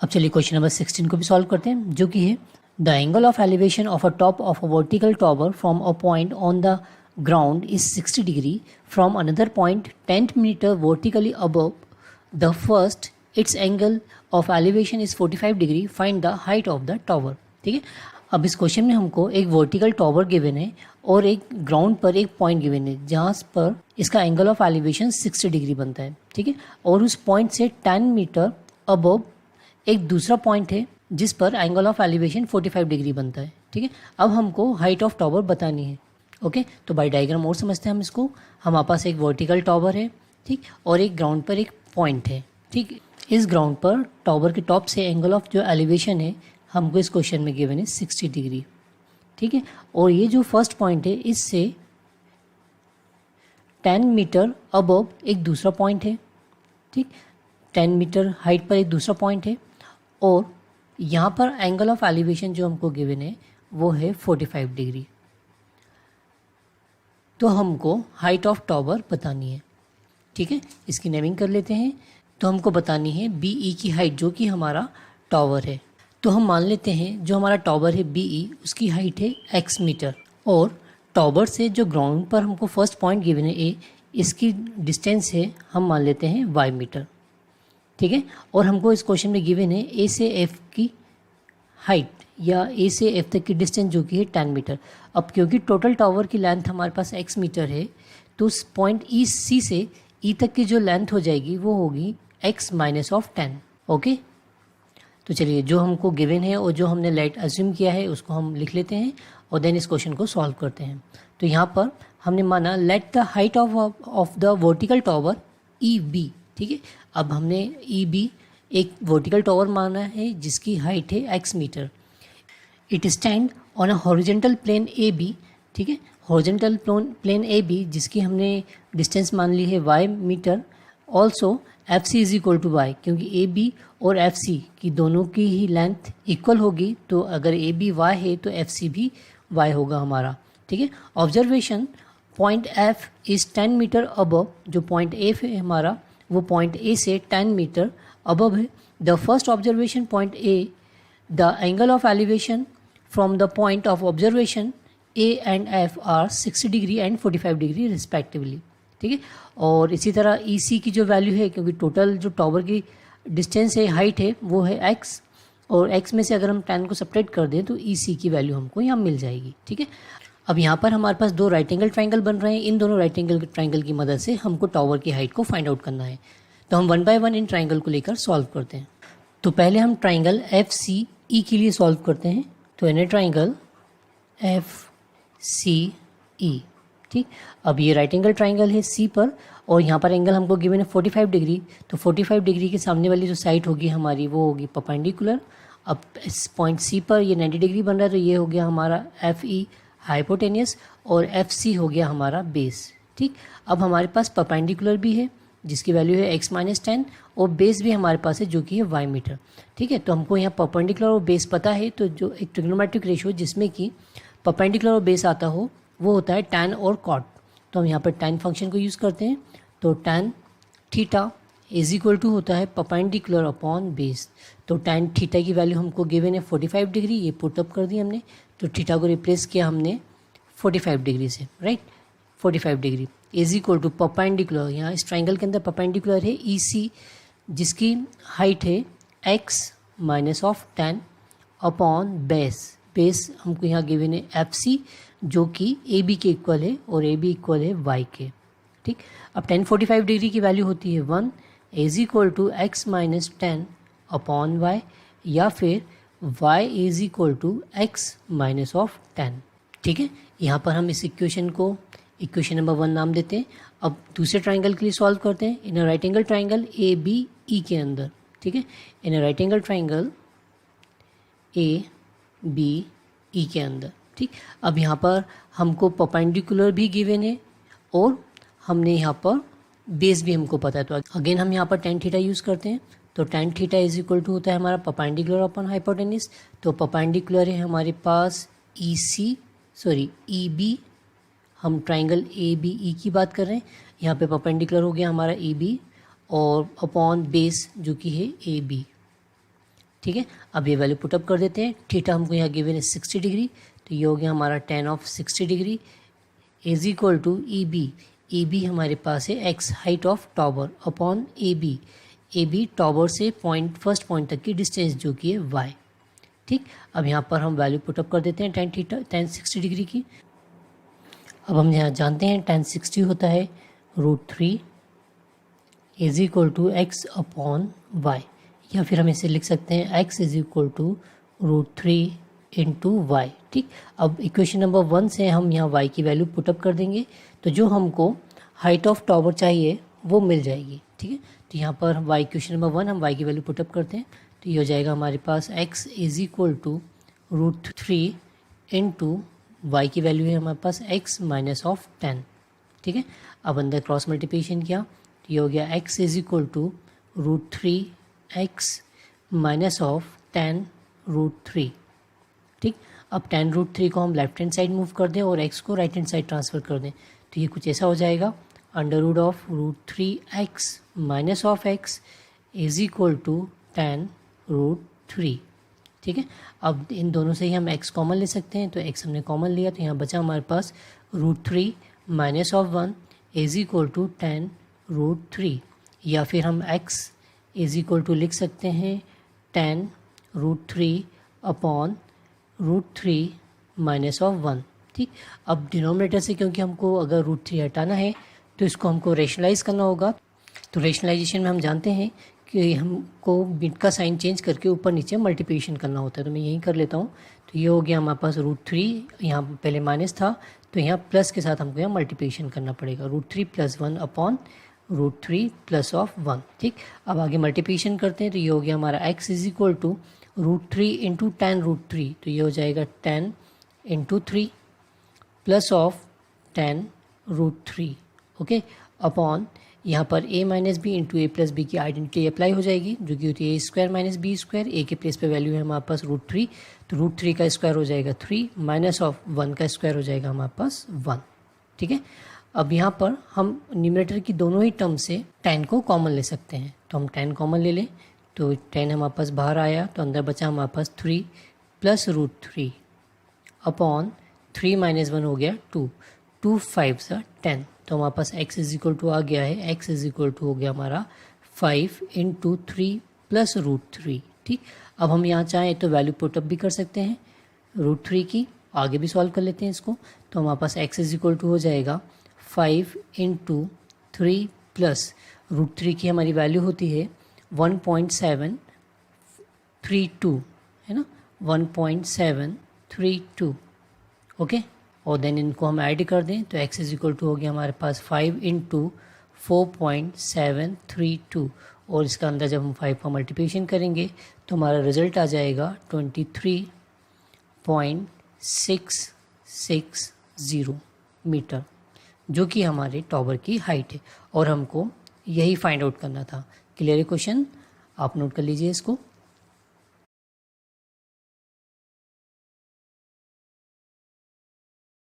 अब चलिए question number 16 को भी सॉल्व करते हैं, जो कि है the angle of elevation of a top of a vertical tower from a point on the ground is 60 degree from another point 10 meter vertically above the first. Its angle of elevation is 45 degree. Find the height of the tower. ठीक है, अब इस question में हमको एक vertical tower given है और एक ग्राउंड पर एक पॉइंट गिवन है जहाँ पर इसका एंगल ऑफ एलिवेशन 60 डिग्री बनता है। ठीक है, और उस पॉइंट से 10 मीटर अबव एक दूसरा पॉइंट है जिस पर एंगल ऑफ एलिवेशन 45 डिग्री बनता है। ठीक है, अब हमको हाइट ऑफ टॉवर बतानी है। ओके, तो बाय डायग्राम और समझते हैं हम इसको। हमारे पास एक वर्टिकल टॉवर है, ठीक, और एक ग्राउंड पर एक पॉइंट है। ठीक, इस ग्राउंड पर टॉवर के टॉप से एंगल ऑफ जो एलिवेशन है हमको इस क्वेश्चन में गिवन है 60 डिग्री। ठीक है, और ये जो फर्स्ट पॉइंट है इससे 10 मीटर अबव एक दूसरा पॉइंट है। ठीक, 10 मीटर हाइट पर एक दूसरा पॉइंट है और यहाँ पर एंगल ऑफ एलिवेशन जो हमको गिवन है वो है 45 डिग्री। तो हमको हाइट ऑफ टॉवर बतानी है। ठीक है, इसकी नेमिंग कर लेते हैं। तो हमको बतानी है BE की हाइट, जो कि हमारा टॉवर है। तो हम मान लेते हैं जो हमारा टॉवर है BE उसकी हाइट है x मीटर, और टॉवर से जो ग्राउंड पर हमको फर्स्ट पॉइंट गिवन है A, इसकी डिस्टेंस है हम मान लेते हैं y मीटर। ठीक है, और हमको इस क्वेश्चन में गिवन है A से F की हाइट या A से F तक की डिस्टेंस जो कि है 10 मीटर। अब क्योंकि टोटल टावर की लेंथ हमारे पास x मीटर है, तो उस पॉइंट C से E तक की जो लेंथ हो जाएगी वो होगी x माइनस ऑफ 10। ओके, तो चलिए जो हमको गिवन है और जो हमने लेट अज्यूम किया है उसको हम लिख लेते हैं और देन इस क्वेश्चन को सॉल्व करते हैं। तो यहाँ पर हमने माना let the height of the vertical tower EB। ठीक है, अब हमने EB एक वर्टिकल टॉवर माना है जिसकी हाइट है x metre. It stand on a horizontal plane AB। ठीक है, हॉरिजेंटल प्लेन AB जिसकी हमने डिस्टेंस मान ली है y metre. Also FC is equal to y, क्योंकि AB और FC की दोनों की ही लेंथ इक्वल होगी, तो अगर AB y है तो FC भी y होगा हमारा। ठीक है, observation point F is 10 metre above. जो पॉइंट F है हमारा वो पॉइंट A से 10 मीटर अबव है। The first observation point A, the angle of elevation from the point of observation A and F are 60 degree and 45 degree respectively. ठीक है, और इसी तरह EC की जो वैल्यू है, क्योंकि टोटल जो टॉवर की डिस्टेंस है हाइट है वो है x, और x में से अगर हम 10 को सब्ट्रैक्ट कर दें तो EC की वैल्यू हमको यहाँ मिल जाएगी। ठीक है, अब यहाँ पर हमारे पास दो राइट एंगल ट्राइंगल बन रहे हैं। इन दोनों राइट एंगल ट्राइंगल की मदद से हमको टॉवर की हाइट को फाइंड आउट करना है। तो हम 1 बाय 1 इन ट्राइंगल को लेकर सॉल्व करते हैं। तो पहले हम ट्राइंगल FCE के लिए सॉल्व करते हैं। तो इन ट्राइंगल FCE, ठीक, अब ये राइट एंगल ट्राइंगल है C पर, और यहाँ पर एंगल हमको गिवन है 45 डिग्री। तो 45 डिग्री के सामने वाली जो साइड होगी हमारी वो होगी परपेंडिकुलर। अब इस पॉइंट C पर ये 90 डिग्री बन रहा है, तो ये हो गया हमारा FE हाइपोटेनियस और FC हो गया हमारा बेस। ठीक, अब हमारे पास परपेंडिकुलर भी है जिसकी वैल्यू है x माइनस 10, और बेस भी हमारे पास है जो कि है y मीटर। ठीक है, तो हमको यहाँ परपेंडिकुलर और बेस पता है, तो जो एक ट्रिग्नोमेट्रिक रेशियो जिसमें कि परपेंडिकुलर और बेस आता हो वो होता है tan और cot। तो हम यहाँ पर tan फंक्शन को यूज़ करते हैं। तो tan theta is equal to होता है परपेंडिकुलर अपॉन बेस। तो tan थीटा की वैल्यू हमको गिवन है 45 डिग्री, ये पुटअप कर दी हमने। तो थीटा को रिप्लेस किया हमने 45 डिग्री से, right. 45 degree is equal to perpendicular, यहाँ इस ट्राइंगल के अंदर परपेंडिकुलर है EC जिसकी हाइट है x minus of 10 upon base. Base हमको यहाँ गिवन है FC जो कि AB के इक्वल है और AB इक्वल है y के। ठीक, अब tan 45 डिग्री की वैल्यू होती है 1 is equal to x minus 10 upon y, या फिर y is equal to x minus of 10। ठीक है, यहाँ पर हम इस इक्वेशन को इक्वेशन नंबर 1 नाम देते हैं। अब दूसरे ट्राइंगल के लिए सॉल्व करते हैं। In right angle triangle ABE के अंदर, ठीक है, in right angle triangle ABE के अंदर। ठीक, अब यहाँ पर हमको परपेंडिकुलर भी गिवन है और हमने यहाँ पर बेस भी हमको पता है। तो अगेन हम यहाँ पर tan थीटा यूज़ करते हैं। तो tan theta is equal to होता है हमारा परपेंडिकुलर अपॉन हाइपोटेनिस। तो परपेंडिकुलर है हमारे पास EB, हम ट्राइंगल ABE की बात कर रहे हैं। यहाँ पे परपेंडिकुलर हो गया हमारा EB और अपॉन बेस जो कि है AB। ठीक है। अब ये वैल्यू पुटअप कर देते हैं। थीटा हमको यहाँ गिवन है 60 डिग्री, तो ये हो गया हमारा tan of 60 degree is equal to E B हमारे पास है x height of tower upon A B tower से फर्स्ट पॉइंट तक की डिस्टेंस जो कि है y। ठीक, अब यहाँ पर हम वैल्यू पुटअप कर देते हैं tan 60 डिग्री की। अब हम यहाँ जानते हैं tan 60 होता है √3 is equal to X upon Y, या फिर हम इसे लिख सकते हैं x is equal to √3 into Y. ठीक, अब इक्वेशन नंबर 1 से हम यहाँ y की वैल्यू पुटअप कर देंगे, तो जो हमको हाइट ऑफ टॉवर चाहिए वो मिल जाएगी। ठीक है, तो यहाँ पर y इक्वेशन नंबर 1 हम y की वैल्यू पुटअप करते हैं, तो ये हो जाएगा हमारे पास x is equal to √3 into Y की वैल्यू है हमारे पास x माइनस ऑफ 10। ठीक है, अब अंदर क्रॉस मल्टीप्लिकेशन किया तो ये हो गया x is equal to √3x minus of 10√3। ठीक, अब 10√3 को हम लेफ्ट हैंड साइड मूव कर दें और x को राइट हैंड साइड ट्रांसफ़र कर दें, तो ये कुछ ऐसा हो जाएगा √√3x minus of x is equal to 10√3। ठीक है, अब इन दोनों से ही हम x कॉमन ले सकते हैं, तो x हमने कॉमन लिया तो यहाँ बचा हमारे पास √3 minus of 1 is equal to 10√3, या फिर हम x इज इक्वल टू लिख सकते हैं 10√3 अपॉन √3 माइनस ऑफ 1। ठीक, अब डिनोमिनेटर से क्योंकि हमको अगर √3 हटाना है तो इसको हमको रेशनलाइज करना होगा, तो रेशनलाइजेशन में हम जानते हैं कि हमको बिट का साइन चेंज करके ऊपर नीचे मल्टीप्लिकेशन करना होता है, तो मैं यही कर लेता हूँ। तो ये हो गया हमारे पास √3, यहाँ पहले माइनस था तो यहाँ प्लस के साथ हमको यहाँ मल्टीप्लिकेशन करना पड़ेगा, √3 + 1 अपॉन √3 प्लस ऑफ 1। ठीक, अब आगे मल्टीप्लिकेशन करते हैं, तो ये हो गया हमारा x is equal to √3 into 10√3, तो ये हो जाएगा 10 into 3 plus of 10√3। Okay, upon यहाँ पर a minus B into A plus B की आइडेंटिटी अप्लाई हो जाएगी, जो कि होती है a² माइनस b²। a के प्लेस पे वैल्यू है हमारे पास √3, तो √3 का स्क्वायर हो जाएगा 3 माइनस ऑफ 1 का स्क्वायर हो जाएगा हमारे पास 1। ठीक है, अब यहाँ पर हम न्यूमरेटर की दोनों ही टर्म से 10 को कॉमन ले सकते हैं, तो हम 10 कॉमन ले लें, तो 10 हमारे पास बाहर आया, तो अंदर बचा हमारे पास 3 प्लस √3 अपॉन 3 माइनस 1 हो गया 2, 2 5 10, तो हमारे पास x इज इक्वल टू आ गया है, x इज इक्वल टू हो गया हमारा 5 इंटू 3 प्लस √3। ठीक, अब हम यहाँ चाहें तो वैल्यू पुटअप भी कर सकते हैं √3 की, आगे भी सॉल्व कर लेते हैं इसको, तो हमारे पास x इज इक्वल टू हो जाएगा 5 इंटू 3 प्लस √3 की हमारी वैल्यू होती है 1.732, है ना, 1.732। ओके, और देन इनको हम ऐड कर दें तो x इज इक्वल टू हो गया हमारे पास 5 इंटू 4.732, और इसका अंदर जब हम 5 का मल्टीप्लिकेशन करेंगे तो हमारा रिजल्ट आ जाएगा 23.660 मीटर, जो कि हमारे टॉवर की हाइट है, और हमको यही फाइंड आउट करना था। क्लियर है क्वेश्चन, आप नोट कर लीजिए इसको।